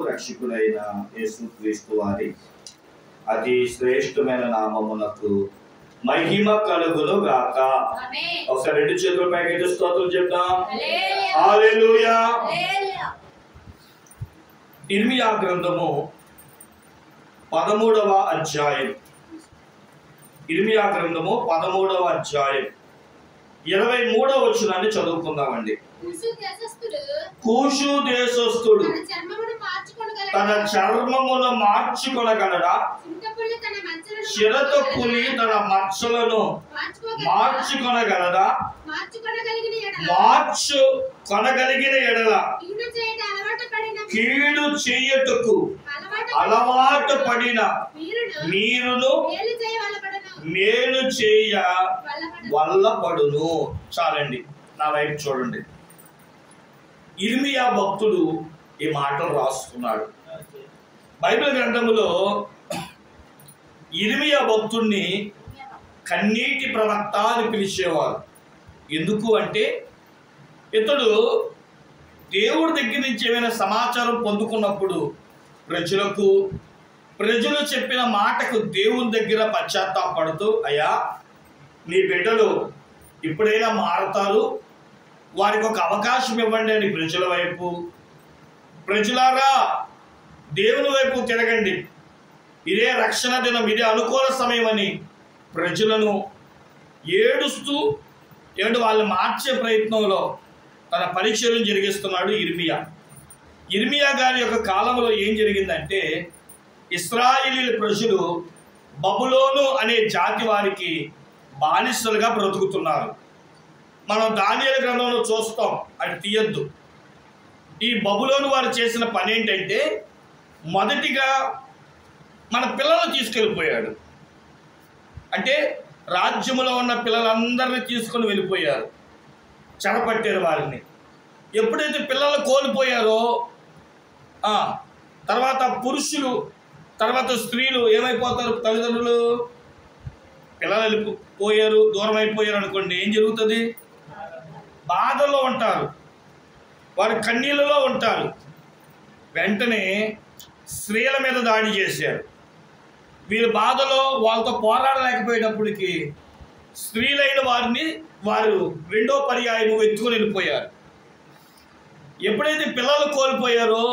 రక్షకుడైన యేసుక్రీస్తు వారి అతి శ్రేష్టమైన నామమునకు మహిమ కలుగును గాక. ఒకసారి రెండు చేతుల పైకి స్తోత్రం చెప్తాం. హల్లెలూయా. ఇర్మియా గ్రంథము 13వ అధ్యాయం. ఇర్మియా గ్రంథము 13వ అధ్యాయం 23వ వచనాన్ని చదువుకుందామండి. కూషు దేశస్థుడు తన చర్మమును మార్చుకొనగలడా? చిరతపులి తన మచ్చలను మార్చుకొనగలదా? మార్చుకొనగలిగిన ఎడల కీడు చెయ్యటకు అలవాటు పడిన మీరును మేలు చేయ వల్లపడును. చాలండి, నా వైపు చూడండి. ఇర్మియా భక్తుడు ఈ మాటలు రాస్తున్నాడు. బైబిల్ గ్రంథములో ఇర్మియా భక్తుడిని కన్నీటి ప్రవక్త అని పిలిచేవారు. ఎందుకు అంటే ఇతడు దేవుడి దగ్గర నుంచి ఏమైనా సమాచారం పొందుకున్నప్పుడు ప్రజలు చెప్పిన మాటకు దేవుని దగ్గర పశ్చాత్తాపడుతూ, అయ్యా నీ బిడ్డలు ఇప్పుడైనా మారతారు, వారికి ఒక అవకాశం ఇవ్వండి అని ప్రజల వైపు, ప్రజలారా దేవుని వైపు తిరగండి, ఇదే రక్షణ దినం, ఇదే అనుకూల సమయం అని ప్రజలను ఏడుస్తూ వాళ్ళు మార్చే ప్రయత్నంలో తన పరిచయం జరిగిస్తున్నాడు ఇర్మియా. ఇర్మియా గారి యొక్క కాలంలో ఏం జరిగిందంటే, ఇశ్రాయేలీల ప్రజలు బబులోను అనే జాతి వారికి బానిసలుగా బ్రతుకుతున్నారు. మనం దానియేలు గ్రంథంలో చూస్తాం, అది తీయద్దు. ఈ బబులోను వారు చేసిన పని ఏంటంటే, మొదటిగా మన పిల్లలను తీసుకెళ్ళిపోయాడు. అంటే రాజ్యంలో ఉన్న పిల్లలందరినీ తీసుకొని వెళ్ళిపోయారు, చెరపట్టారు వారిని. ఎప్పుడైతే పిల్లలు కోల్పోయారో తర్వాత పురుషులు, తర్వాత స్త్రీలు ఏమైపోతారు? తల్లిదండ్రులు పిల్లలు వెళ్ళిపోయారు, దూరం అయిపోయారు అనుకోండి, ఏం జరుగుతుంది? బాధల్లో ఉంటారు, వారి కన్నీళ్ళలో ఉంటారు. వెంటనే స్త్రీల మీద దాడి చేశారు. వీరి బాధలో వాళ్ళతో పోరాడలేకపోయేటప్పటికి స్త్రీలైన వారిని వారు రెండో పర్యాయం ఎత్తుకొని వెళ్ళిపోయారు. ఎప్పుడైతే పిల్లలు కోల్పోయారో,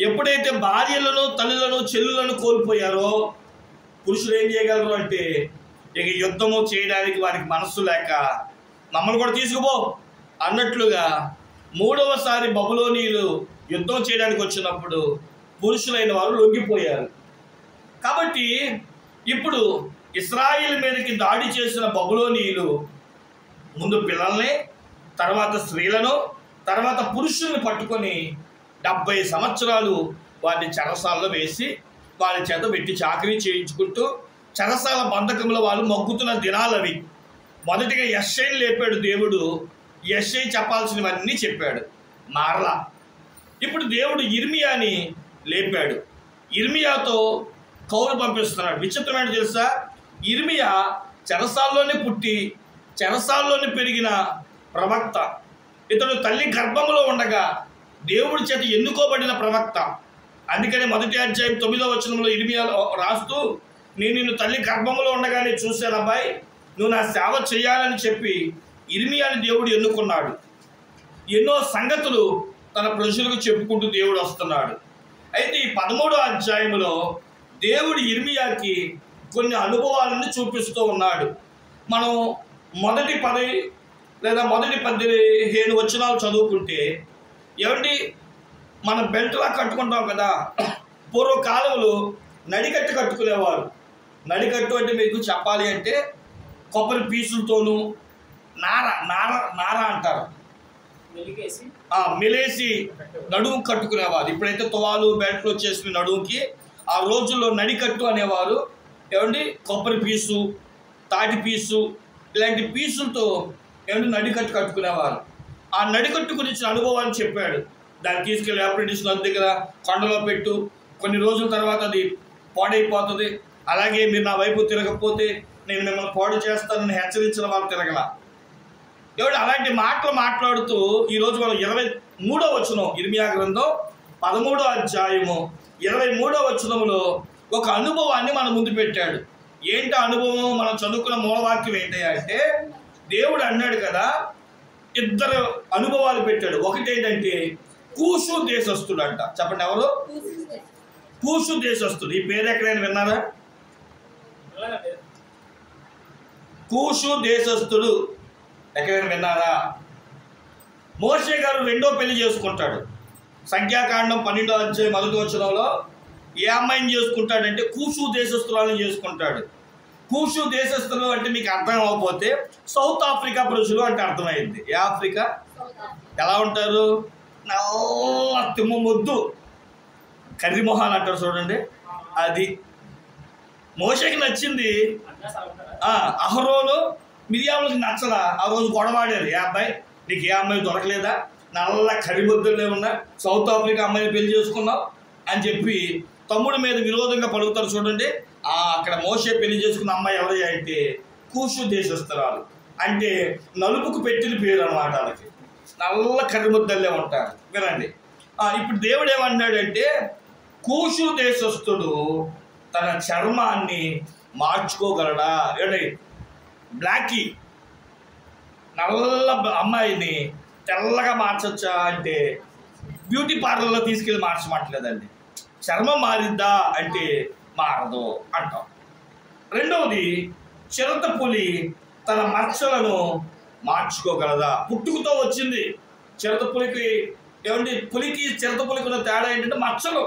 ఎప్పుడైతే భార్యలను, తల్లులను, చెల్లులను కోల్పోయారో, పురుషులు ఏం చేయగలరు అంటే, ఇక యుద్ధము చేయడానికి వారికి మనస్సు లేక మమ్మల్ని కూడా తీసుకుపో అన్నట్లుగా మూడవసారి బబులోనీయులు యుద్ధం చేయడానికి వచ్చినప్పుడు పురుషులైన వారు లొంగిపోయారు. కాబట్టి ఇప్పుడు ఇశ్రాయేలు మీదకి దాడి చేసిన బబులోనీయులు ముందు పిల్లల్ని, తర్వాత స్త్రీలను, తర్వాత పురుషుల్ని పట్టుకొని 70 సంవత్సరాలు వారిని చెరసాలలో వేసి వాళ్ళ చేత పెట్టి చాకరీ చేయించుకుంటూ చెరసాల బంధకంలో వాళ్ళు మొగ్గుతున్న దినాలు అవి. మొదటిగా యెషయాని లేపాడు దేవుడు. యెషయా చెప్పాల్సినవన్నీ చెప్పాడు, మారలా. ఇప్పుడు దేవుడు ఇర్మియాని లేపాడు. ఇర్మియాతో కౌలు పంపిస్తున్నాడు. విచిత్రమైన తెలుసా, ఇర్మియా చెరసాల్లోనే పుట్టి చెరసాల్లోనే పెరిగిన ప్రవక్త. ఇతడు తల్లి గర్భంలో ఉండగా దేవుడి చేత ఎన్నుకోబడిన ప్రవక్త. అందుకని 1వ అధ్యాయం 9వ వచనంలో ఇర్మియా రాస్తూ, నేను నిన్ను తల్లి గర్భంలో ఉండగానే చూశాను అబ్బాయి, నువ్వు నా సేవ చేయాలని చెప్పి ఇర్మియాని దేవుడు ఎన్నుకున్నాడు. ఎన్నో సంగతులు తన ప్రజలకు చెప్పుకుంటూ దేవుడు వస్తున్నాడు. అయితే ఈ 13వ అధ్యాయంలో దేవుడు ఇర్మియాకి కొన్ని అనుభవాలను చూపిస్తూ ఉన్నాడు. మనం మొదటి 10 లేదా మొదటి 15 వచనాలు చదువుకుంటే, ఏమండి మన బెల్ట్లా కట్టుకుంటాం కదా, పూర్వకాలంలో నడికట్టు కట్టుకునేవారు. నడికట్టు అంటే మీకు చెప్పాలి అంటే కొబ్బరి పీసులతోనూ నార అంటారు, మెలేసి నడుము కట్టుకునేవారు. ఇప్పుడైతే తువాలు బెల్ట్లు వచ్చేసిన నడుముకి, ఆ రోజుల్లో నడికట్టు అనేవారు. ఏమండి కొబ్బరి పీసు, తాటి పీసు, ఇలాంటి పీసులతో ఏమంటే నడికట్టు కట్టుకునేవారు. ఆ నడికట్టు గురించి అనుభవాన్ని చెప్పాడు. దాన్ని తీసుకెళ్ళి అప్రెంటిస్ దగ్గర కొండలో పెట్టు, కొన్ని రోజుల తర్వాత అది పాడైపోతుంది, అలాగే మీరు నా వైపు తిరగకపోతే నేను మిమ్మల్ని పాడు చేస్తానని హెచ్చరించిన వాళ్ళు తిరగల. ఎవడు అలాంటి మాటలు మాట్లాడుతూ ఈరోజు మనం 23వ వచనం ఇర్మియా గ్రంథం 13వ అధ్యాయము 23వ వచనములో ఒక అనుభవాన్ని మన ముందు పెట్టాడు. ఏంటి అనుభవం? మనం చదువుకున్న మూలవాక్యం ఏంటి అంటే, దేవుడు అన్నాడు కదా, ఇద్దరు అనుభవాలు పెట్టాడు. ఒకటి ఏంటంటే కూషు దేశస్థుడు అంట. చెప్పండి, ఎవరు? కూషు దేశస్థుడు. ఈ పేరు ఎక్కడైనా విన్నారా? కూషు దేశస్థుడు ఎక్కడైనా విన్నారా? మోషే గారు రెండో పెళ్లి చేసుకుంటాడు. సంఖ్యాకాండం 12వ అధ్యాయం 1వ వచనంలో ఏ అమ్మాయిని చేసుకుంటాడంటే కూషు దేశస్థురాలను చేసుకుంటాడు. కూషు దేశస్థులు అంటే మీకు అర్థం అవ్వకపోతే సౌత్ ఆఫ్రికా ప్రజలు అంటే అర్థమైంది. ఏ ఆఫ్రికా? ఎలా ఉంటారు? నల్ల తిమ్మ మొద్దు, కర్రీ మొహాలు అంటారు చూడండి. అది మోషేకి నచ్చింది. అహరోను మిరియాములకి నచ్చలా. ఆ రోజు గొడవాడారు. ఏ అబ్బాయి, నీకు ఏ అమ్మాయి దొరకలేదా? నల్ల కర్రీ మొద్దులే ఉన్నా సౌత్ ఆఫ్రికా అమ్మాయిని పెళ్లి చేసుకున్నావు అని చెప్పి తమ్ముడి మీద విరోధంగా పలుకుతారు చూడండి. అక్కడ మోషే పెళ్లి చేసుకున్న అమ్మాయి ఎవరు అంటే కూషు దేశస్థురాలు. అంటే నలుపుకు పెట్టిన పేరు అన్నమాట. వాళ్ళకి నల్ల కర్రీ ముద్దల్లే ఉంటారు. వినండి, ఇప్పుడు దేవుడు ఏమన్నాడంటే కూషు దేశస్థుడు తన చర్మాన్ని మార్చుకోగలడా? ఏమండి, బ్లాకీ నల్ల అమ్మాయిని తెల్లగా మార్చొచ్చా అంటే బ్యూటీ పార్లర్లో తీసుకెళ్ళి మార్చమంటలేదండి. చర్మం మారిద్దా అంటే మారదు అంటాం. రెండవది, చిరత పులి తన మచ్చలను మార్చుకోగలదా? పుట్టుకతో వచ్చింది. చిరత పులికి ఏమండి, పులికి చిరత పులికి ఉన్న తేడా ఏంటంటే మచ్చలు.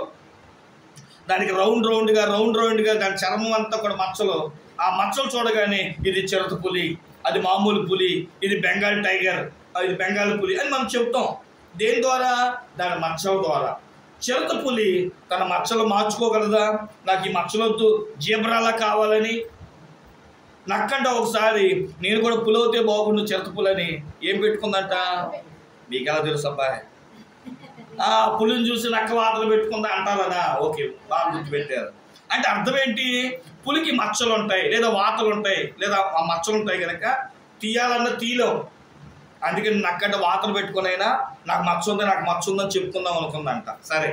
దానికి రౌండ్ రౌండ్గా దాని చర్మం అంతా కూడా మచ్చలు. ఆ మచ్చలు చూడగానే ఇది చిరత పులి, అది మామూలు పులి, ఇది బెంగాల్ టైగర్, ఇది బెంగాల్ పులి అని మనం చెప్తాం. దేని ద్వారా? దాని మచ్చల ద్వారా. చిరత పులి తన మచ్చలు మార్చుకోగలదా? నాకు ఈ మచ్చలొద్దు, జీబ్రాలా కావాలని. నక్కంట ఒకసారి నేను కూడా పులవుతే బాగుండు చిరత పులని ఏం పెట్టుకుందంట? మీకు ఎలా తెలుసు అబ్బాయి? పులిని చూసి నక్క వాతలు పెట్టుకుందా అంటారనా? ఓకే, బాగా గుర్తుపెట్టారు. అంటే అర్థం ఏంటి? పులికి మచ్చలు ఉంటాయి, లేదా వాతలు ఉంటాయి, లేదా ఆ మచ్చలు ఉంటాయి కనుక తీయాలన్న తీయలేవు. అందుకని నక్కంటే వాతలు పెట్టుకునైనా నాకు మచ్చ ఉంది, నాకు మచ్చ ఉందని చెప్పుకుందాం అనుకుందంట. సరే,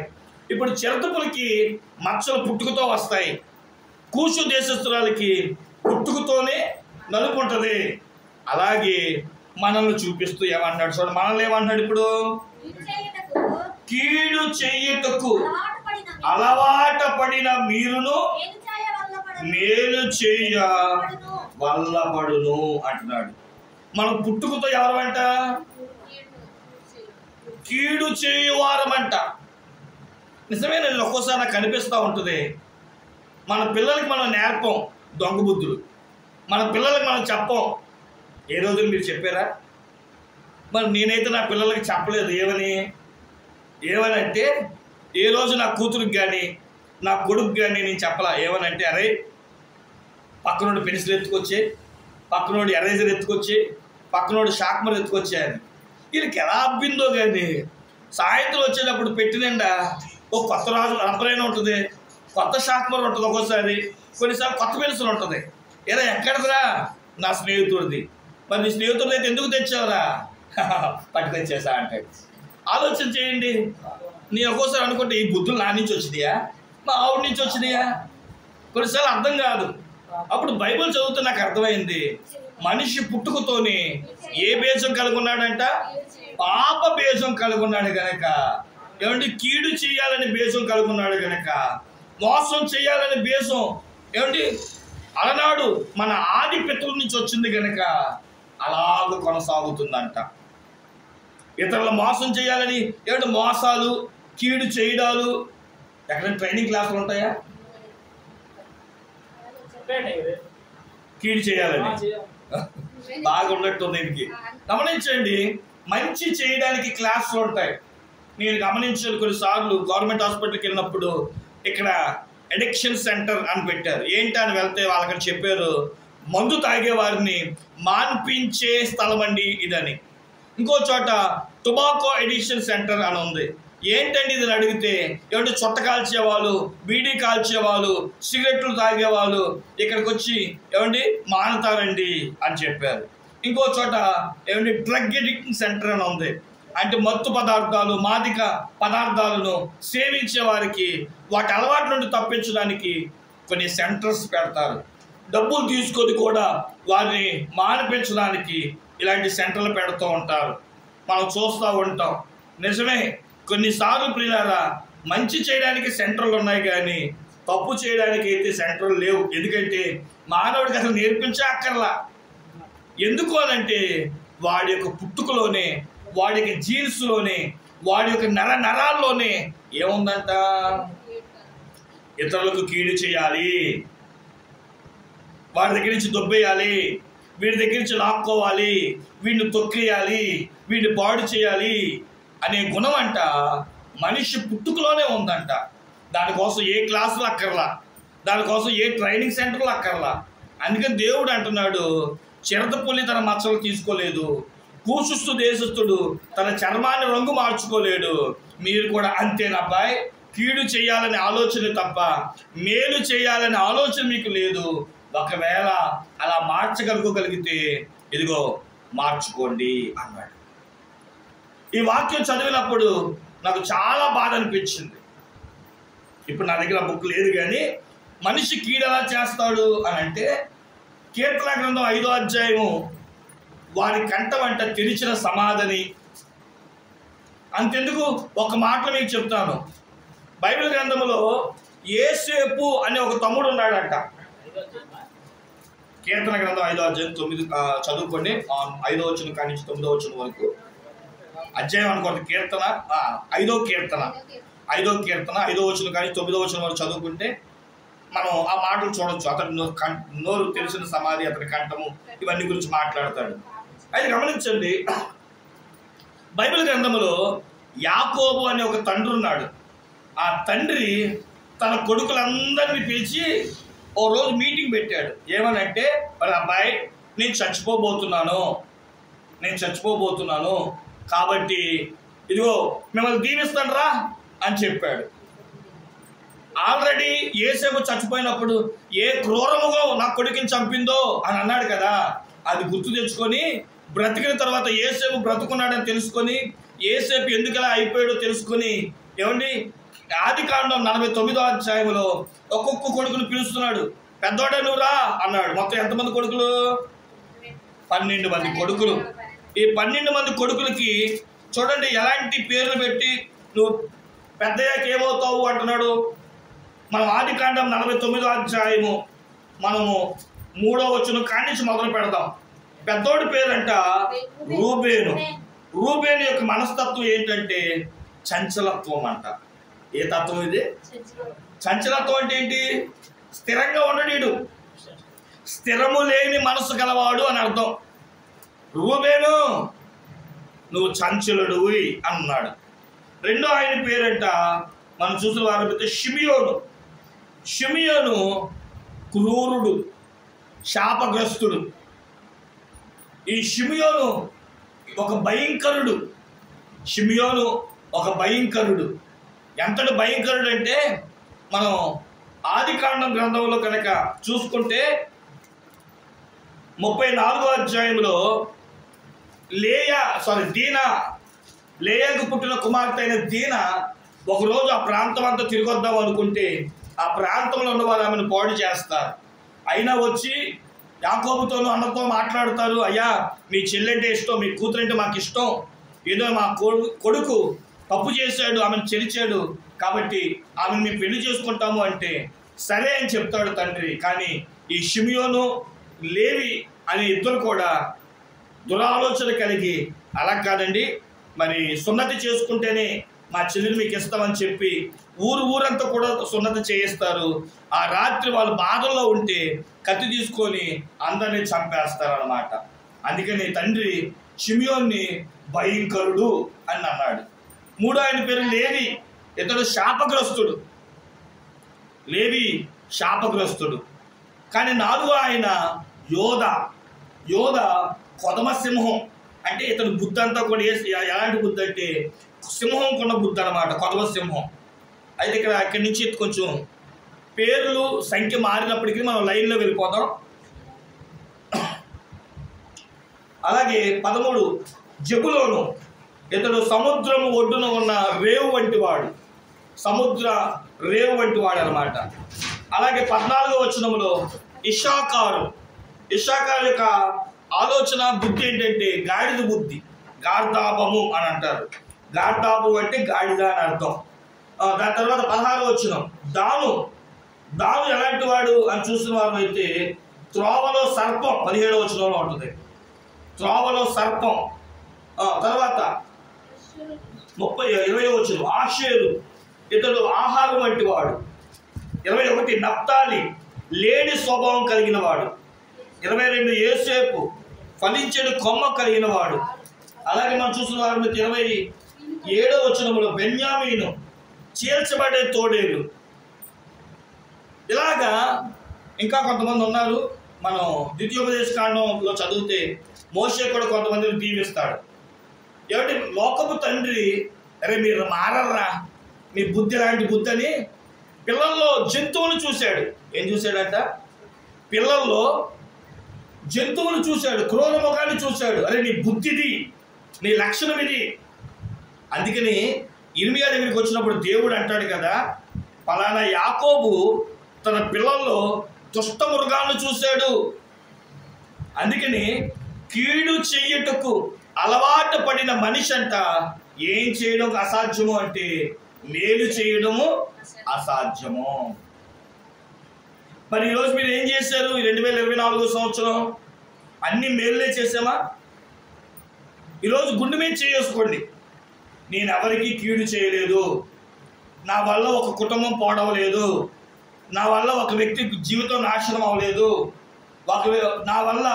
ఇప్పుడు చిరత పులికి మచ్చలు పుట్టుకతో వస్తాయి. కూషు దేశస్థురాలకి పుట్టుకతోనే నలుపు ఉంటుంది. అలాగే మనల్ని చూపిస్తూ ఏమన్నాడు చూడండి. మనల్ని ఏమన్నాడు ఇప్పుడు? కీడు చెయ్యుటకు అలవాట పడిన మీరును మేలు చేయ వల్లపడును అంటున్నాడు. మనం పుట్టుకతో ఎవరమంట? కీడు చేయువారమంట. నిజమేనండి. ఒక్కోసారి నాకు కనిపిస్తూ ఉంటుంది. మన పిల్లలకి మనం నేర్పం దొంగ బుద్ధులు. మన పిల్లలకి మనం చెప్పం. ఏ రోజులు మీరు చెప్పారా? మరి నేనైతే నా పిల్లలకి చెప్పలేదు. ఏమనంటే ఏ రోజు నా కూతురికి కానీ నా కొడుకు కానీ నేను చెప్పలా. ఏమనంటే, అరే పక్కనోడు పెన్సిల్ ఎత్తుకొచ్చి, పక్కనోడు ఎరేజర్ ఎత్తుకొచ్చి, పక్కనోడు షార్ప్నర్ ఎత్తుకొచ్చాయని. వీళ్ళకి ఎలా అబ్బిందో కానీ సాయంత్రం వచ్చేటప్పుడు పెట్టినండా ఓ కొత్త రబ్బరైనా ఉంటుంది, కొత్త షార్ప్నర్ ఉంటుంది, ఒక్కోసారి కొన్నిసార్లు కొత్త పెన్సిల్ ఉంటుంది. ఏదో ఎక్కడదిరా? నా స్నేహితుడిది. మరి నీ స్నేహితుడిది అయితే ఎందుకు తెచ్చావురా? పట్టుకొచ్చేసా అంటే. ఆలోచన చేయండి. నేను ఒక్కోసారి అనుకుంటే ఈ బుద్ధులు నా నుంచి వచ్చినాయా, మా ఆవిడ నుంచి వచ్చినాయా? కొన్నిసార్లు అర్థం కాదు. అప్పుడు బైబిల్ చదువుతూ నాకు అర్థమైంది, మనిషి పుట్టుకతోనే ఏ బేజం కలుగున్నాడంట? పాప బేజం కలుగున్నాడు గనక. ఏమంటే కీడు చేయాలని బేజం కలుగున్నాడు గనక, మోసం చేయాలని బేజం ఏమంటే అలనాడు మన ఆది పితరుల నుంచి వచ్చింది గనక అలాగ కొనసాగుతుందంట. ఇతరుల మోసం చేయాలని ఏమంటే మోసాలు, కీడు చేయడాలు. ఎక్కడైనా ట్రైనింగ్ క్లాసులు ఉంటాయా? కీడు చేయాలని బాగున్నట్టుంది. దీనికి గమనించండి, మంచి చేయడానికి క్లాసులు ఉంటాయి. నేను గమనించాను కొన్నిసార్లు గవర్నమెంట్ హాస్పిటల్కి వెళ్ళినప్పుడు ఇక్కడ అడిక్షన్ సెంటర్ అని పెట్టారు. ఏంటి అని వెళ్తే వాళ్ళకి చెప్పారు, మందు తాగే వారిని మాన్పించే స్థలం అండి ఇదని. ఇంకో చోట టొబాకో అడిక్షన్ సెంటర్ అని ఉంది. ఏంటండి ఇది అడిగితే ఏమంటే చుట్ట కాల్చేవాళ్ళు, బీడీ కాల్చేవాళ్ళు, సిగరెట్లు తాగేవాళ్ళు ఇక్కడికి వచ్చి ఏమండి మానుతారండి అని చెప్పారు. ఇంకో చోట ఏమంటే డ్రగ్ అడిక్షన్ సెంటర్ అని ఉంది. అంటే మత్తు పదార్థాలు, మాదిక పదార్థాలను సేవించే వారికి వాటి అలవాటు నుండి తప్పించడానికి కొన్ని సెంటర్స్ పెడతారు. డబ్బులు తీసుకొని కూడా వారిని మానిపించడానికి ఇలాంటి సెంటర్లు పెడుతూ ఉంటారు. మనం చూస్తూ ఉంటాం. నిజమే, కొన్నిసార్లు ప్రియులారా మంచి చేయడానికి సెంటర్లు ఉన్నాయి కానీ తప్పు చేయడానికి అయితే సెంటర్లు లేవు. ఎందుకంటే మానవుడికి అసలు నేర్పించే అక్కర్లా. ఎందుకు అనంటే వాడి యొక్క పుట్టుకలోనే, వాడి యొక్క జీన్స్లోనే, వాడి యొక్క నరాల్లోనే ఏముందంట? ఇతరులకు కీడు చేయాలి, వాడి దగ్గర నుంచి దొబ్బేయాలి, వీడి దగ్గర నుంచి లాక్కోవాలి, వీడిని తొక్కేయాలి, వీడిని పాడు చేయాలి అనే గుణం అంట మనిషి పుట్టుకలోనే ఉందంట. దానికోసం ఏ క్లాసులు అక్కర్లా, దానికోసం ఏ ట్రైనింగ్ సెంటర్లు అక్కర్లా. అందుకని దేవుడు అంటున్నాడు, చిరతపుల్లి తన మచ్చలు తీసుకోలేదు, కూసుస్తు దేశస్థుడు తన చర్మాన్ని రంగు మార్చుకోలేడు. మీరు కూడా అంతేనబ్బాయి, కీడు చేయాలనే ఆలోచన తప్ప మేలు చేయాలనే ఆలోచన మీకు లేదు. ఒకవేళ అలా మార్చగలిగితే ఇదిగో మార్చుకోండి అన్నాడు. ఈ వాక్యం చదివినప్పుడు నాకు చాలా బాధ అనిపించింది. ఇప్పుడు నా దగ్గర బుక్ లేదు కానీ మనిషి కీడు ఎలా చేస్తాడు అని అంటే, కీర్తన గ్రంథం 5వ అధ్యాయము వారి కంఠం అంట తెరిచిన సమాధిని. అంతెందుకు, ఒక మాట మీకు చెప్తాను. బైబిల్ గ్రంథంలో యేసేపు అనే ఒక తమ్ముడు ఉన్నాడంట. కీర్తన గ్రంథం 5వ అధ్యాయం 9 చదువుకోండి. 5వ వచనం కాడి నుంచి 9వ వచనం వరకు అధ్యాయం అనుకోండి. కీర్తన 5వ కీర్తన 5వ వచనం కాడి 9వ వచనం వరకు చదువుకుంటే మనం ఆ మాటలు చూడొచ్చు. అతడు నోరు తెలిసిన సమాధి, అతని కంఠము, ఇవన్నీ గురించి మాట్లాడతాడు. అయితే గమనించండి, బైబిల్ గ్రంథంలో యాకోబు అనే ఒక తండ్రి ఉన్నాడు. ఆ తండ్రి తన కొడుకులందరినీ పిలిచి ఓ రోజు మీటింగ్ పెట్టాడు. ఏమనంటే, వాళ్ళ అబ్బాయి నేను చచ్చిపోబోతున్నాను కాబట్టి ఇదిగో మిమ్మల్ని దీవిస్తాను రా అని చెప్పాడు. ఆల్రెడీ యేసేపు చచ్చిపోయినప్పుడు ఏ క్రూరముగా నా కొడుకుని చంపిందో అని అన్నాడు కదా. అది గుర్తు తెచ్చుకొని బ్రతికిన తర్వాత యేసేపు బ్రతుకున్నాడని తెలుసుకొని, యేసేపు ఎందుకు అలా అయిపోయాడో తెలుసుకొని, ఏమండి ఆదికాండం 49వ అధ్యాయంలో ఒక్కొక్క కొడుకుని పిలుస్తున్నాడు. పెద్దోడే నువ్వు రా అన్నాడు. మొత్తం ఎంతమంది కొడుకులు? 12 మంది కొడుకులు. ఈ 12 మంది కొడుకులకి చూడండి ఎలాంటి పేర్లు పెట్టి నువ్వు పెద్దయ్యాక ఏమవుతావు అంటున్నాడు. మనం ఆదికాండం 49వ అధ్యాయము మనము 3వ వచనం కాడి నుంచి మొదలు పెడదాం. పెద్దోడి పేరంట రూబేను. రూబేను యొక్క మనస్తత్వం ఏంటంటే చంచలత్వం అంట. ఏ తత్వం ఇది? చంచలత్వం అంటే ఏంటి? స్థిరంగా ఉండడు, స్థిరము లేని మనసు గలవాడు అని అర్థం. రూబేను నువ్వు చంచలుడు అన్నాడు. రెండో ఆయన పేరంట మనం చూసిన వారి షిమియోను. షిమియోను క్రూరుడు, శాపగ్రస్తుడు. ఈ షిమియోను ఒక భయంకరుడు. షిమియోను ఒక భయంకరుడు. ఎంతటి భయంకరుడు అంటే, మనం ఆదికాండం గ్రంథంలో కనుక చూసుకుంటే 34వ అధ్యాయంలో లేయాకు పుట్టిన కుమార్తె అయిన దీన ఒకరోజు ఆ ప్రాంతం అంతా తిరిగొద్దాం అనుకుంటే ఆ ప్రాంతంలో ఉన్న వారు ఆమెను పాడు చేస్తారు. అయినా వచ్చి యాకోబుతోనూ అన్నతో మాట్లాడతారు. అయ్యా మీ చెల్లెంటే ఇష్టం, మీ కూతురంటే మాకు ఇష్టం, ఏదో మా కొడుకు తప్పు చేశాడు, ఆమెను చెరిచాడు కాబట్టి ఆమెను మేము పెళ్లి చేసుకుంటాము అంటే సరే అని చెప్తాడు తండ్రి. కానీ ఈ షిమియోను లేవి అనే ఇద్దరు కూడా దురాలోచన కలిగి అలా కాదండి, మరి సున్నతి చేసుకుంటేనే మా చెల్లిని మీకు ఇస్తామని చెప్పి ఊరంతా కూడా సున్నతి చేయిస్తారు. ఆ రాత్రి వాళ్ళు బాధల్లో ఉంటే కత్తి తీసుకొని అందరినీ చంపేస్తారు అన్నమాట. అందుకని తండ్రి షిమియోన్ని భయంకరుడు అని అన్నాడు. మూడో ఆయన పేరు లేవి. ఇతడు శాపగ్రస్తుడు. లేవి శాపగ్రస్తుడు. కానీ నాలుగో ఆయన యోధ కొదమ సింహం. అంటే ఇతడు బుద్ధి అంతా కూడా ఎలాంటి బుద్ధి అంటే సింహం కొన్న బుద్ధి అన్నమాట, కొదమ సింహం. అయితే ఇక్కడి నుంచి కొంచెం పేర్లు సంఖ్య మారినప్పటికీ మనం లైన్లో వెళ్ళిపోతాం. అలాగే 13 జబులోను. ఇతడు సముద్రము ఒడ్డున ఉన్న రేవు వంటి వాడు, సముద్ర రేవు వంటి వాడు అనమాట. అలాగే 14వ వచనంలో ఇశ్శాఖారు యొక్క ఆలోచన బుద్ధి ఏంటంటే గాడిద బుద్ధి, గార్దాపము అని అంటారు. గార్దాపు అంటే గాడిద అని అర్థం. దాని తర్వాత 16వ వచనం దాను ఎలాంటి వాడు అని చూసిన వారు అయితే త్రోవలో సర్పం 17వ వచనంలో ఉంటుంది. త్రోవలో సర్పం. తర్వాత 20వ వచనం ఆషేరు, ఇతడు ఆహారం వంటి వాడు. 21 నప్తాలి లేని స్వభావం కలిగిన వాడు. 22 యోసేపు ఫలించెడు కొమ్మ కలిగిన వాడు. అలాగే మనం చూసిన వారు 27వ వచనంలో బెన్యామీను చీల్చబడే తోడేలు. ఇలాగా ఇంకా కొంతమంది ఉన్నారు. మనం ద్వితీయోపదేశకాండంలో చదివితే మోషే కూడా కొంతమందిని దీవిస్తాడు. ఏమంటే లోకపు తండ్రి అరే మీరు మారర్రా, మీ బుద్ధి లాంటి బుద్ధి అని పిల్లల్లో జంతువులు చూశాడు. ఏం చూశాడంట? పిల్లల్లో జంతువులు చూశాడు, క్రూర ముఖాన్ని చూశాడు. అరే నీ బుద్ధిది, నీ లక్షణం ఇది. అందుకని ఇర్మియా దగ్గరికి వచ్చినప్పుడు దేవుడు అంటాడు కదా, పలానా యాకోబు తన పిల్లల్లో దుష్ట మృగాలను చూశాడు. అందుకని కీడు చెయ్యటకు అలవాటు పడిన మనిషి అంట ఏం చేయడం అసాధ్యము అంటే మేలు చేయడము అసాధ్యము. మరి ఈరోజు మీరు ఏం చేశారు? ఈ 2024 సంవత్సరం అన్ని మేలులే చేసామా? ఈరోజు గుండె మీద చేసుకోండి, నేను ఎవరికి కీడు చేయలేదు, నా వల్ల ఒక కుటుంబం పోవడలేదు, నా వల్ల ఒక వ్యక్తి జీవితం నాశనం అవ్వలేదు, నా వల్ల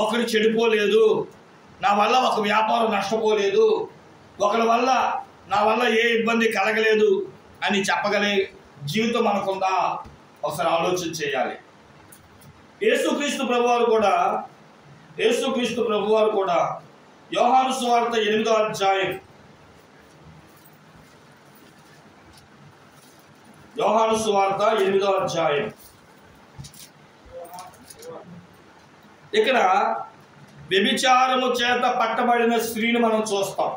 ఒకరు చెడిపోలేదు, నా వల్ల ఒక వ్యాపారం నష్టపోలేదు, నా వల్ల ఏ ఇబ్బంది కలగలేదు అని చెప్పగలే జీవితం మనకుందా? ఒకసారి ఆలోచన చేయాలి. యేసుక్రీస్తు ప్రభువారు కూడా యోహాను సువార్త 8వ అధ్యాయం, యోహాను సువార్త 8వ అధ్యాయం ఇక్కడ వ్యభిచారము చేత పట్టబడిన స్త్రీని మనం చూస్తాం.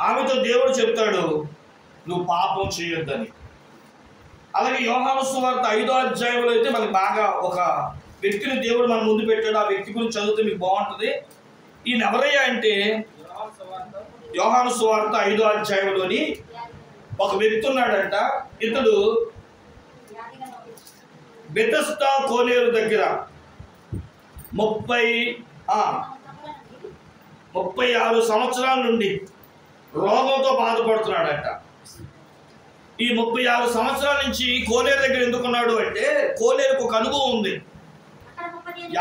ఆమెతో దేవుడు చెప్తాడు నువ్వు పాపం చేయొద్దని. అలాగే యోహాను సువార్త 5వ అధ్యాయంలో అయితే మనకి బాగా ఒక వ్యక్తిని దేవుడు మన ముందు పెట్టాడు. ఆ వ్యక్తి గురించి చదివితే మీకు బాగుంటుంది. ఈయన ఎవరయ్యా అంటే యోహాను సువార్త 5వ అధ్యాయంలోని ఒక వ్యక్తి ఉన్నాడంట. ఇతడు బెతెస్దా కోనేరు దగ్గర 36 సంవత్సరాల నుండి రోగంతో బాధపడుతున్నాడంట. ఈ 36 సంవత్సరాల నుంచి కోనేరు దగ్గర ఎందుకున్నాడు అంటే కోనేరుకు ఒక అనుభవం ఉంది.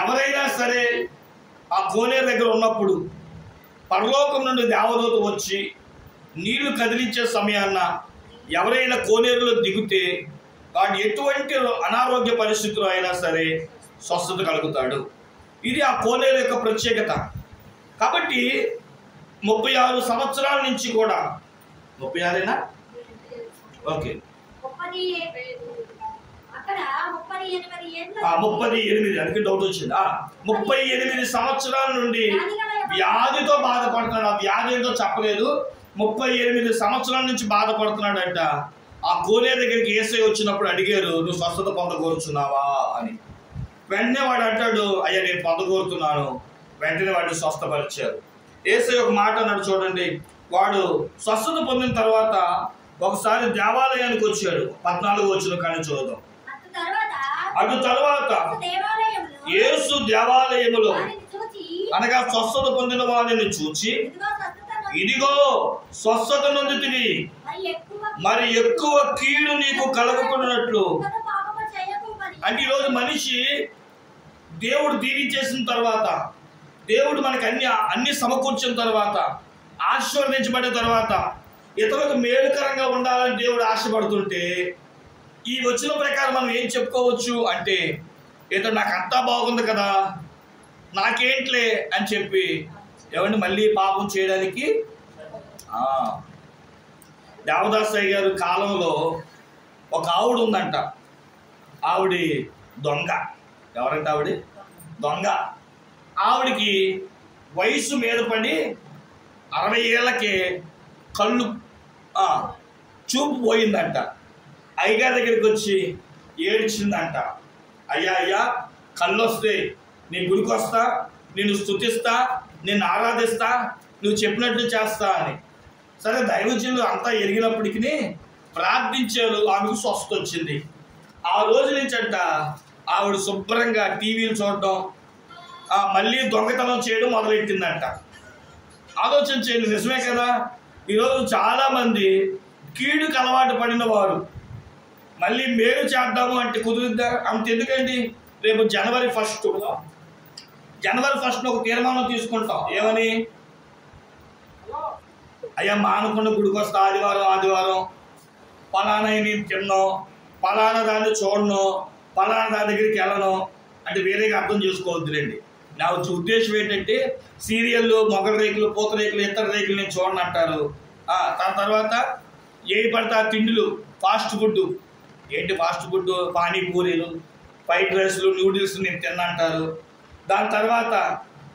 ఎవరైనా సరే ఆ కోనేరు దగ్గర ఉన్నప్పుడు పరలోకం నుండి దేవదూత వచ్చి నీళ్లు కదిలించే సమయాన్న ఎవరైనా కోనేరులో దిగితే వాడు ఎటువంటి అనారోగ్య పరిస్థితులు అయినా సరే స్వస్థత కలుగుతాడు. ఇది ఆ కోనేరు యొక్క ప్రత్యేకత. కాబట్టి 36 సంవత్సరాల నుంచి కూడా 36ఏనా? ఓకే, 38 అందుకే డౌట్ వచ్చింది. 38 సంవత్సరాల నుండి వ్యాధితో బాధపడుతున్నాడు. ఆ వ్యాధి ఏంటో చెప్పలేదు. 38 సంవత్సరాల నుంచి బాధపడుతున్నాడంట. ఆ కోనేరు దగ్గరికి యేసయ్య వచ్చినప్పుడు అడిగారు నువ్వు స్వస్థత పొందగోరుచున్నావా అని. వెంటనే వాడు అంటాడు అయ్యా నేను పొందగోరుతున్నాను. వెంటనే వాడిని స్వస్థపరిచారు. యేసయ్య ఒక మాట అన్నాడు చూడండి. వాడు స్వస్థత పొందిన తర్వాత ఒకసారి దేవాలయానికి వచ్చాడు. 14వ వచనం కానీ చూద్దాం. అటు తర్వాత యేసు దేవాలయములో అనగా స్వస్థత పొందిన వారిని చూచి ఇదిగో స్వస్థత నొందితివి, మరి ఎక్కువ కీడు నీకు కలగకున్నట్లు. అంటే ఈరోజు మనిషి దేవుడు దీవించేసిన తర్వాత, దేవుడు మనకి అన్ని సమకూర్చిన తర్వాత, ఆశీర్వదించబడిన తర్వాత ఇతరులకు మేలుకరంగా ఉండాలని దేవుడు ఆశపడుతుంటే ఈ వచ్చిన ప్రకారం మనం ఏం చెప్పుకోవచ్చు అంటే ఇతడు నాకు అంతా బాగుంది కదా నాకేంట్లే అని చెప్పి ఎవరిని మళ్ళీ పాపం చేయడానికి. దేవదాసయ్య గారు కాలంలో ఒక ఆవిడ ఉందంట. ఆవిడ దొంగ. ఎవరంటే ఆవిడ దొంగ. ఆవిడికి వయసు మీద పడి 60 ఏళ్ళకి కళ్ళు చూపు పోయిందంట. అయ్యగారి దగ్గరికి వచ్చి ఏడ్చిందంట, అయ్యా అయ్యా కళ్ళు వస్తే నీ గుడికి వస్తా, నేను స్తుతిస్తా, నిన్ను ఆరాధిస్తా, నువ్వు చెప్పినట్టు చేస్తా అని. సరే దైవజనులు అంతా ఎరిగినప్పటికీ ప్రార్థించారు, ఆమెకు స్వస్థ వచ్చింది. ఆ రోజు నుంచి అంట ఆవిడ శుభ్రంగా టీవీలు చూడటం, మళ్ళీ దొంగతనం చేయడం మొదలెట్టిందంట. ఆలోచన చేయండి, నిజమే కదా. ఈరోజు చాలామంది కీడుకు అలవాటు పడిన వారు మళ్ళీ మేలు చేద్దాము అంటే కుదురుద్దా? అంతెందుకండి, రేపు జనవరి 1 ఒక తీర్మానం తీసుకుంటాం. ఏమని? అయ్యా మానకుండా గుడికి వస్తా, ఆదివారం పలానా నేను తిన్నాం, పలానా దాన్ని చూడను, పలానా దాని దగ్గరికి వెళ్ళను అంటే వేరేగా అర్థం చేసుకోవద్దులేండి. నా ఉద్దేశం ఏంటంటే సీరియళ్ళు, మొగల రేకులు, పూత రేకులు, ఇతర రేకులు నేను చూడను అంటారు. దాని తర్వాత ఏది పడితే ఆ తిండులు, ఫాస్ట్ ఫుడ్. ఏంటి ఫాస్ట్ ఫుడ్? పానీపూరీలు, ఫ్రైడ్ రైస్లు, నూడిల్స్ నేను తిన్నంటారు. దాని తర్వాత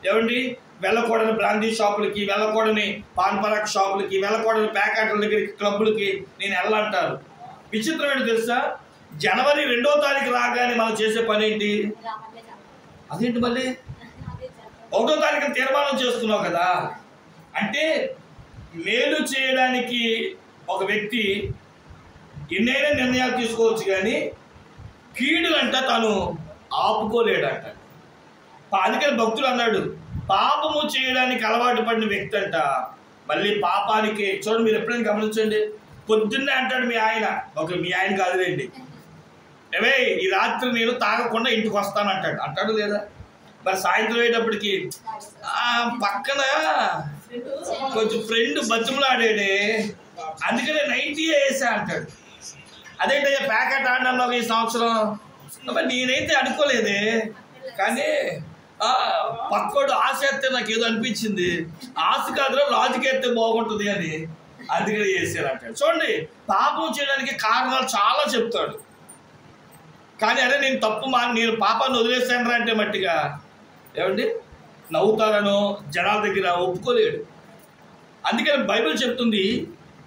ఏమండి వెళ్ళకూడని బ్రాందీ షాపులకి, వెళ్ళకూడని పాన్ పరాక్ షాపులకి, వెళ్ళకూడని ప్యాకెట్ల దగ్గరికి, క్లబ్బులకి నేను వెళ్ళంటారు. విచిత్రం ఏంటి తెలుసా? జనవరి 2వ తారీఖు రాగానే మనం చేసే పని ఏంటి? అదేంటి మళ్ళీ 1వ తారీఖున తీర్మానం చేస్తున్నావు కదా. అంటే మేలు చేయడానికి ఒక వ్యక్తి ఎన్నైనా నిర్ణయాలు తీసుకోవచ్చు, కానీ కీడు అంట తను ఆపుకోలేడంట. అందుకని భక్తులు అన్నాడు, పాపము చేయడానికి అలవాటు పడిన వ్యక్తి అంట మళ్ళీ పాపానికి. చూడండి, మీరు ఎప్పుడైనా గమనించండి, పొద్దున్నే అంటాడు మీ ఆయన, మీ ఆయన కాదులేండి, ఏమే ఈ రాత్రి నేను తాగకుండా ఇంటికి వస్తానంటాడు. అంటాడు లేదా? మరి సాయంత్రం అయ్యేటప్పటికి పక్కన కొంచెం ఫ్రెండ్ బతుములాడాడే, అందుకనే 90 వేసా అంటాడు. అదేంటయ్యా ప్యాకెట్ ఆడినాను ఈ సంవత్సరం? మరి నేనైతే అనుకోలేదే, కానీ పక్కోడు ఆశ ఎత్తే నాకు ఏదో అనిపించింది, ఆశ కాదురా రాజుకి ఎత్తే బాగుంటుంది అని, అందుకనే చేశారు అంటాడు. చూడండి, పాపం చేయడానికి కారణాలు చాలా చెప్తాడు, కానీ అరే నేను నేను పాపాన్ని వదిలేస్తాను రా అంటే మట్టిగా ఏమండి నవ్వుతారనో జనాల దగ్గర ఒప్పుకోలేడు. అందుకని బైబిల్ చెప్తుంది,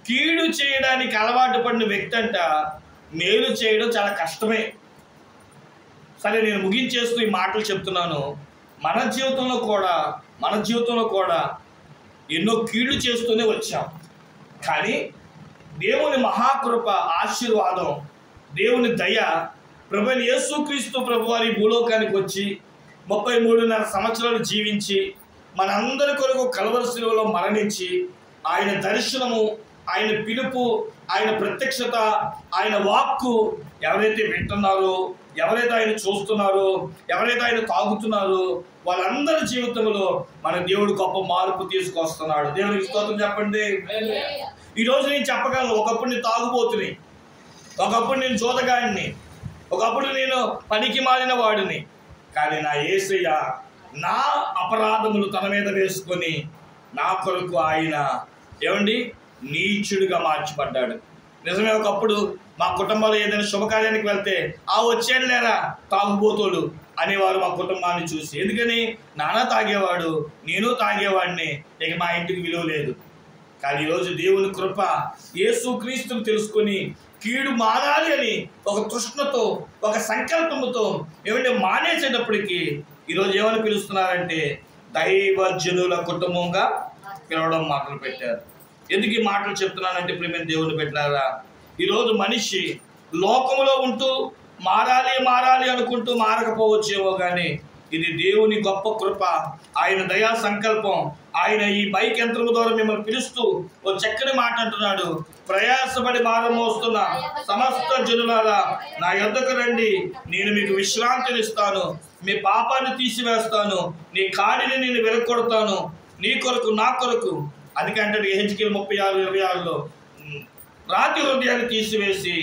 కీడు చేయడానికి అలవాటు పడిన వ్యక్తి అంట మేలు చేయడం చాలా కష్టమే. సరే, నేను ముగించేస్తూ ఈ మాటలు చెప్తున్నాను. మన జీవితంలో కూడా ఎన్నో కీళ్లు చేస్తూనే వచ్చాం, కానీ దేవుని మహాకృప, ఆశీర్వాదం, దేవుని దయ, ప్రభువైన యేసుక్రీస్తు ప్రభువారి భూలోకానికి వచ్చి 33.5 సంవత్సరాలు జీవించి మనందరి కొరకు కల్వరి శిలువలో మరణించి ఆయన దర్శనము, ఆయన పిలుపు, ఆయన ప్రత్యక్షత, ఆయన వాక్కు ఎవరైతే వింటున్నారో, ఎవరైతే ఆయన చూస్తున్నారో, ఎవరైతే ఆయన తాగుతున్నారో వాళ్ళందరి జీవితంలో మన దేవుడు గొప్ప మార్పు తీసుకొస్తున్నాడు. దేవునికి స్తోత్రం చెప్పండి. ఈరోజు నేను చెప్పగలను, ఒకప్పుడు నేను తాగుబోతుని, ఒకప్పుడు నేను జోదగాడిని, ఒకప్పుడు నేను పనికి మాలిన వాడిని, కానీ నా యేసయ్య నా అపరాధములు తన మీద వేసుకొని నా కొరకు ఆయన ఏమండి నీచుడిగా మార్చిపడ్డాడు. నిజమే, ఒకప్పుడు మా కుటుంబంలో ఏదైనా శుభకార్యానికి వెళ్తే వచ్చాడు లేరా తాగుబోతోడు అనేవారు మా కుటుంబాన్ని చూసి. ఎందుకని? నాన్న తాగేవాడు, నేను తాగేవాడిని, ఇక మా ఇంటికి విలువ లేదు. కానీ ఈరోజు దేవుని కృప, యేసుక్రీస్తుని తెలుసుకొని కీడు మానాలి అని ఒక తృష్ణతో, ఒక సంకల్పంతో ఏమంటే మానేసేటప్పటికి ఈరోజు ఏమని పిలుస్తున్నారంటే దైవజనుల కుటుంబంగా పిలవడం మాటలు పెట్టారు. ఎందుకు ఈ మాటలు చెప్తున్నానంటే ప్రియమైన దేవుని పెట్టారా, ఈరోజు మనిషి లోకంలో ఉంటూ మారాలి అనుకుంటూ మారకపోవచ్చేమో, కానీ ఇది దేవుని గొప్ప కృప, ఆయన దయా సంకల్పం. ఆయన ఈ బైక్ యంత్రము ద్వారా మిమ్మల్ని పిలుస్తూ ఓ చక్కని మాట అంటున్నాడు, ప్రయాసపడి భారం మోస్తున్న సమస్త జనులారా నా యొద్దకు రండి, నేను మీకు విశ్రాంతినిస్తాను, మీ పాపాన్ని తీసివేస్తాను, నీ కాడిని నేను వెరగొడతాను, నీ కొరకు నా కొరకు. అందుకే అంటాడు ఎహెజ్కేలు 36:26లో, రాతి హృదయాన్ని తీసివేసి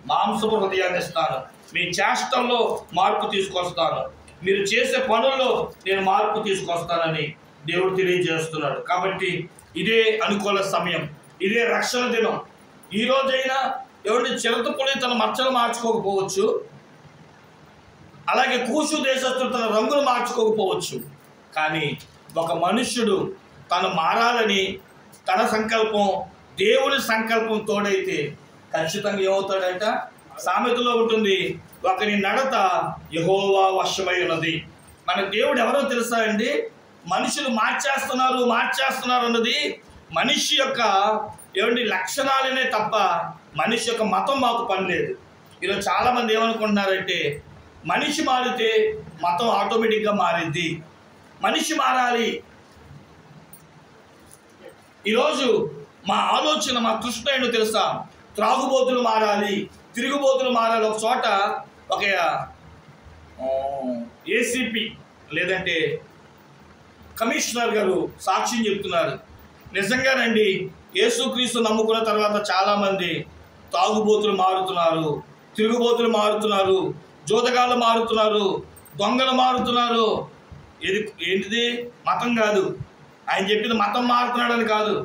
మాంసపు హృదయాన్ని ఇస్తాను, మీ చేష్టల్లో మార్పు తీసుకొస్తాను, మీరు చేసే పనుల్లో నేను మార్పు తీసుకొస్తానని దేవుడు తెలియజేస్తున్నాడు. కాబట్టి ఇదే అనుకూల సమయం, ఇదే రక్షణ దినం. ఈ రోజైనా ఎవరి చిరతపులి తన మచ్చలు మార్చుకోకపోవచ్చు, అలాగే కూషు దేశస్తులు తన రంగులు మార్చుకోకపోవచ్చు. కానీ ఒక మనుష్యుడు తను మారాలని తన సంకల్పం దేవుని సంకల్పం తోడైతే ఖచ్చితంగా ఏమవుతాడంట? సామెతలో ఉంటుంది, ఒకని నడత యెహోవా వశమై ఉన్నది. మన దేవుడు ఎవరో తెలుసా అండి? మనుషులు మార్చేస్తున్నారు అన్నది మనిషి యొక్క లక్షణాలనే తప్ప మనిషి యొక్క మతం మాకు పని లేదు. ఈరోజు చాలామంది ఏమనుకుంటున్నారంటే మనిషి మారితే మతం ఆటోమేటిక్గా మారింది, మనిషి మారాలి. ఈరోజు మా ఆలోచన, మా కృష్ణ ఏంటో తెలుసా? త్రాగుబోతులు మారాలి, తిరుగుబోతులు మారాలి. ఒక చోట ఒక ఏసీపీ లేదంటే కమిషనర్ గారు సాక్ష్యం చెప్తున్నారు. నిజంగానండి, యేసుక్రీస్తు నమ్ముకున్న తర్వాత చాలామంది తాగుబోతులు మారుతున్నారు, తిరుగుబోతులు మారుతున్నారు, జోదగాళ్ళు మారుతున్నారు, దొంగలు మారుతున్నారు. ఏంటిది? మతం కాదు. ఆయన చెప్పింది మతం మారుతున్నాడని కాదు,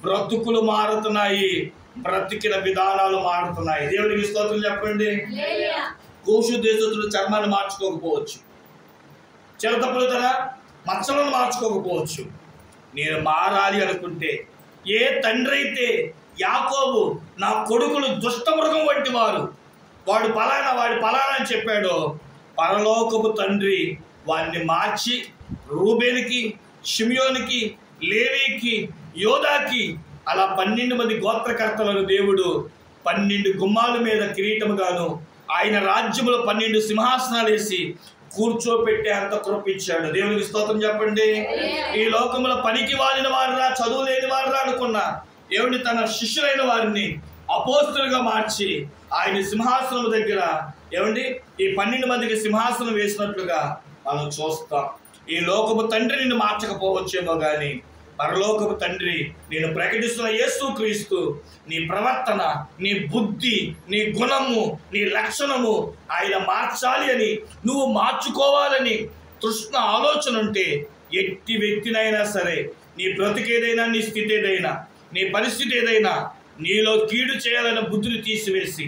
బ్రతుకులు మారుతున్నాయి, బ్రతికిన విధానాలు మారుతున్నాయి. దేవుడికి స్తోత్రం చెప్పండి. కూషు దేశస్తులు చర్మాన్ని మార్చుకోకపోవచ్చు, చిరతపులు తన మచ్చలను మార్చుకోకపోవచ్చు. నేను మారాలి అనుకుంటే, ఏ తండ్రి అయితే యాకోబు నా కొడుకులు దుష్టమృగం వంటి వాడు పలానా అని చెప్పాడో, పరలోకపు తండ్రి వాడిని మార్చి రూబేనికి, షిమియోనికి, లేవీకి, యోదాకి అలా 12 మంది గోత్రకర్తలను దేవుడు 12 గుమ్మాల మీద కిరీటముగాను ఆయన రాజ్యములో 12 సింహాసనాలు వేసి కూర్చోపెట్టే అంత కృపించాడు. దేవునికి స్తోత్రం చెప్పండి. ఈ లోకంలో పనికి వాడిన వారురా, చదువు లేని వారురా అనుకున్న తన శిష్యులైన వారిని అపోస్తులుగా మార్చి ఆయన సింహాసనం దగ్గర ఈ 12 మందికి సింహాసనం వేసినట్లుగా మనం చూస్తాం. ఈ లోకపు తండ్రి నిన్ను మార్చకపోవచ్చేమో కానీ పరలోకపు తండ్రి నేను ప్రకటిస్తున్న యేసుక్రీస్తు నీ ప్రవర్తన, నీ బుద్ధి, నీ గుణము, నీ లక్షణము ఆయన మార్చాలి అని, నువ్వు మార్చుకోవాలని తృష్ణ ఆలోచన ఉంటే ఎట్టి వ్యక్తినైనా సరే, నీ బ్రతికేదైనా, నీ స్థితి ఏదైనా, నీ పరిస్థితి ఏదైనా, నీలో కీడు చేయాలన్న బుద్ధిని తీసివేసి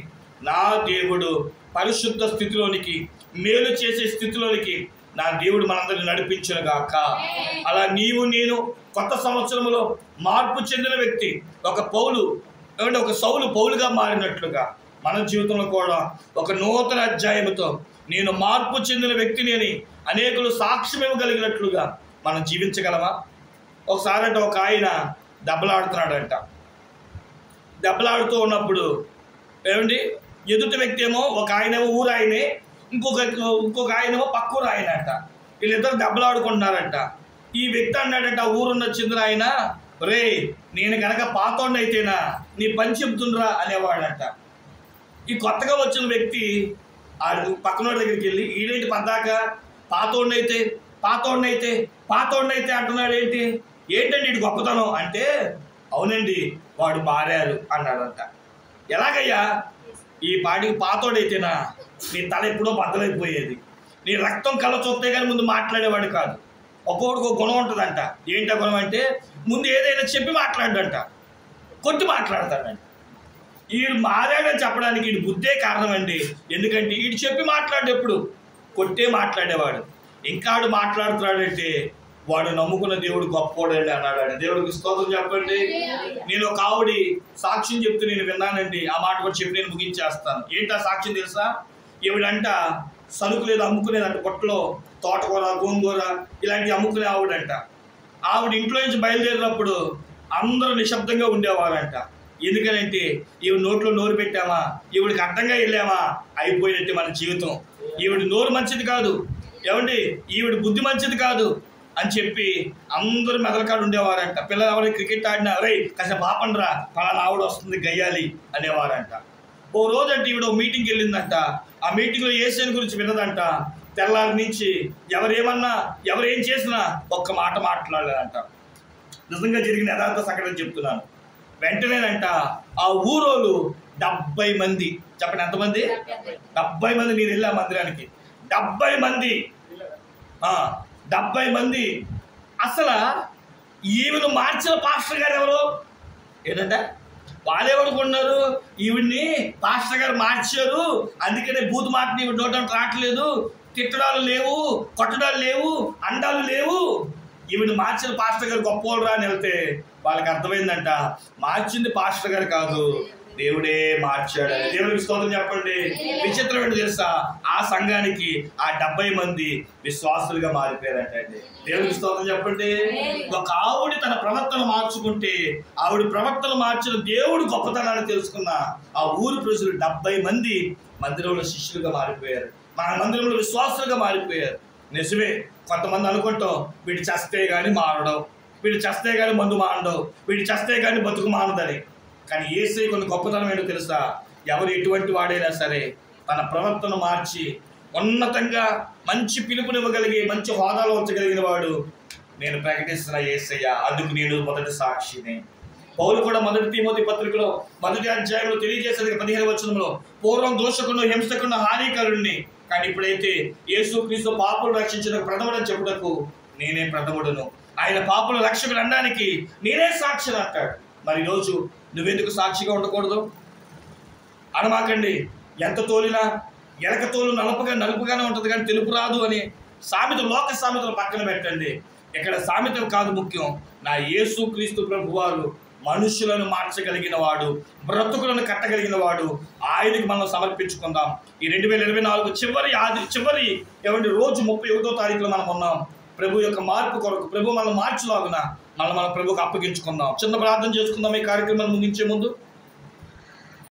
నా దేవుడు పరిశుద్ధ స్థితిలోనికి, మేలు చేసే స్థితిలోనికి నా దేవుడు మనందరిని నడిపించునుగాక. అలా నీవు నేను కొత్త సంవత్సరంలో మార్పు చెందిన వ్యక్తి, ఒక సౌలు పౌలుగా మారినట్లుగా మన జీవితంలో కూడా ఒక నూతన అధ్యాయంతో నేను మార్పు చెందిన వ్యక్తిని అని అనేకులు సాక్ష్యం ఇవ్వగలిగినట్లుగా మనం జీవించగలమా? ఒకసారి ఒక ఆయన దెబ్బలాడుతున్నాడంట. దెబ్బలాడుతూ ఉన్నప్పుడు ఎదుటి వ్యక్తి ఏమో ఒక ఆయనేమో ఊరు ఆయనే, ఇంకొక ఆయనేమో పక్కూరు ఆయన అంట. వీళ్ళిద్దరు దెబ్బలాడుకుంటున్నారంట. ఈ వ్యక్తి అన్నాడంట, ఊరున్న చెందిన ఆయన, రే నేను కనుక పాతోడిని అయితేనా నీ పని చెబుతుండ్రా అనేవాడంట. ఈ కొత్తగా వచ్చిన వ్యక్తి పక్కనోడి దగ్గరికి వెళ్ళి, ఈడేంటి పద్దాక పాతోడినైతే అంటున్నాడు, ఏంటండి ఇటు గొప్పతనం అంటే, అవునండి వాడు మారారు అన్నాడంట. ఎలాగయ్యా? ఈ పాటికి పాతోడైతేనా నీ తల ఎప్పుడో బద్దలైపోయేది, నీ రక్తం కళ్ళ చూస్తే కానీ ముందు మాట్లాడేవాడు కాదు. ఒక్కొక్కడికి ఒక గుణం ఉంటుందంట. ఏంటి గుణం అంటే, ముందు ఏదైనా చెప్పి మాట్లాడంట, కొట్టి మాట్లాడతాడంట. ఈడు మారాడని చెప్పడానికి ఈడు బుద్ధే కారణం అండి. ఎందుకంటే ఈడు చెప్పి మాట్లాడేప్పుడు కొట్టే మాట్లాడేవాడు. ఇంకా ఆడు మాట్లాడుతున్నాడంటే వాడు నమ్ముకున్న దేవుడు గొప్పోడండి అన్నాడు. దేవుడికి స్తోత్రం చెప్పండి. నేను ఒక ఆవిడ సాక్ష్యం చెప్తూ నేను విన్నానండి. ఆ మాట కూడా చెప్పి నేను ముగించేస్తాను. ఏంటి ఆ సాక్ష్యం తెలుసా? ఈవిడంట సరుకులు ఏదో అమ్ముకునేదంట. కొట్లో తోటకూర, గోంగూర ఇలాంటివి అమ్ముకునే ఆవిడంట. ఆవిడ ఇంట్లో నుంచి బయలుదేరినప్పుడు అందరూ నిశ్శబ్దంగా ఉండేవారంట. ఎందుకనంటే ఈవిడ నోట్లో నోరు పెట్టామా, ఈవిడికి అడ్డంగా వెళ్ళామా, అయిపోయినట్టే మన జీవితం. ఈవిడ నోరు మంచిది కాదు, ఈవిడ బుద్ధి మంచిది కాదు అని చెప్పి అందరూ మెదలకాడు ఉండేవారంట. పిల్లలు ఎవరైనా క్రికెట్ ఆడినా, రే కాసేపు ఆపండిరా, పలానా ఆవిడ వస్తుంది గయ్యాలి అనేవారంట. ఓ రోజంటే ఈవిడ మీటింగ్కి వెళ్ళిందంట. ఆ మీటింగ్లో యేసుని గురించి విన్నదంట. తెల్లారి నుంచి ఎవరేమన్నా, ఎవరేం చేసినా ఒక్క మాట మాట్లాడలేదంట. నిజంగా జరిగిన యథార్థ సంఘటన చెప్తున్నాను. వెంటనేనంట ఆ ఊరోళ్ళు 70 మంది, చెప్పండి ఎంతమంది? 70 మంది. నేను వెళ్ళా మందిరానికి. 70 మంది. అసలు ఈవిని మార్చిన పాస్టర్ గారు ఎవరు? ఏంటంటే వాళ్ళేమనుకున్నారు, ఈవిడ్ని పాస్టర్ గారు మార్చారు, అందుకనే బూత్ మాట ఈవిడ నోటంటే రావట్లేదు, తిట్టడాలు లేవు, కొట్టడాలు లేవు, అండాలు లేవు. ఈవిడ మార్చిన పాస్టర్ గారు గొప్పవాళ్ళు రా అని వెళ్తే వాళ్ళకి అర్థమైందంట, మార్చింది పాస్టర్ గారు కాదు, దేవుడే మార్చాడు. దేవుడికి స్తోత్రం చెప్పండి. విచిత్రం ఏంటి తెలుసా, ఆ సంఘానికి ఆ 70 మంది విశ్వాసులుగా మారిపోయారంటండి. దేవుడికి స్తోత్రం చెప్పండి. ఒక ఆవిడ తన ప్రవర్తన మార్చుకుంటే, ఆవిడ ప్రవర్తన మార్చిన దేవుడు గొప్పతనాన్ని తెలుసుకున్న ఆ ఊరు ప్రజలు 70 మంది మందిరంలో శిష్యులుగా మారిపోయారు, మన మందిరంలో విశ్వాసులుగా మారిపోయారు. నిజమే, కొంతమంది అనుకుంటాం వీడు చస్తే గాని మారడం, వీడు చస్తే గాని మందు మానడం, వీడు చస్తే గాని బతుకు మానదని. కానీ యేసయ్య కొన్ని గొప్పతనం ఏంటో తెలుసా, ఎవరు ఎటువంటి వాడైనా సరే తన ప్రవర్తన మార్చి ఉన్నతంగా మంచి పిలుపునివ్వగలిగి మంచి హోదాలో ఉంచగలిగిన వాడు నేను ప్రకటిస్తున్న యేసయ్య, అందుకు నేను మొదటి సాక్షిని. పౌలు కూడా మొదటి తిమోతి పత్రికలో 1వ అధ్యాయంలో తెలియజేసేది 15వ వచనంలో, పూర్వం దోషకును, హింసకును, హానికరుణ్ణి, కానీ ఇప్పుడైతే యేసుక్రీస్తు పాపులు రక్షించిన ప్రథముడని చెప్పుటకు నేనే ప్రథముడును, ఆయన పాపుల రక్షకుడు అనడానికి నేనే సాక్షిని అంటాడు. మరి ఈరోజు నువ్వెందుకు సాక్షిగా ఉండకూడదు? అనమాకండి, ఎంత తోలినా ఎలక తోలు నలుపుగానే ఉంటుంది కానీ తెలుపు రాదు అని సామెత, లోక సామెతలు పక్కన పెట్టండి. ఇక్కడ సామెతలు కాదు ముఖ్యం, నా యేసుక్రీస్తు ప్రభువారు మనుషులను మార్చగలిగిన వాడు, బ్రతుకులను కట్టగలిగిన వాడు, ఆయనకి మనం సమర్పించుకుందాం. ఈ 2024 చివరి రోజు 31వ తారీఖులో మనం ఉన్నాం. ప్రభు యొక్క మార్పు కొరకు, ప్రభు మనం మార్చులాగున మనం ప్రభుకు అప్పగించుకుందాం. చిన్న ప్రార్థన చేసుకుందాం ఈ కార్యక్రమాన్ని ముగించే ముందు.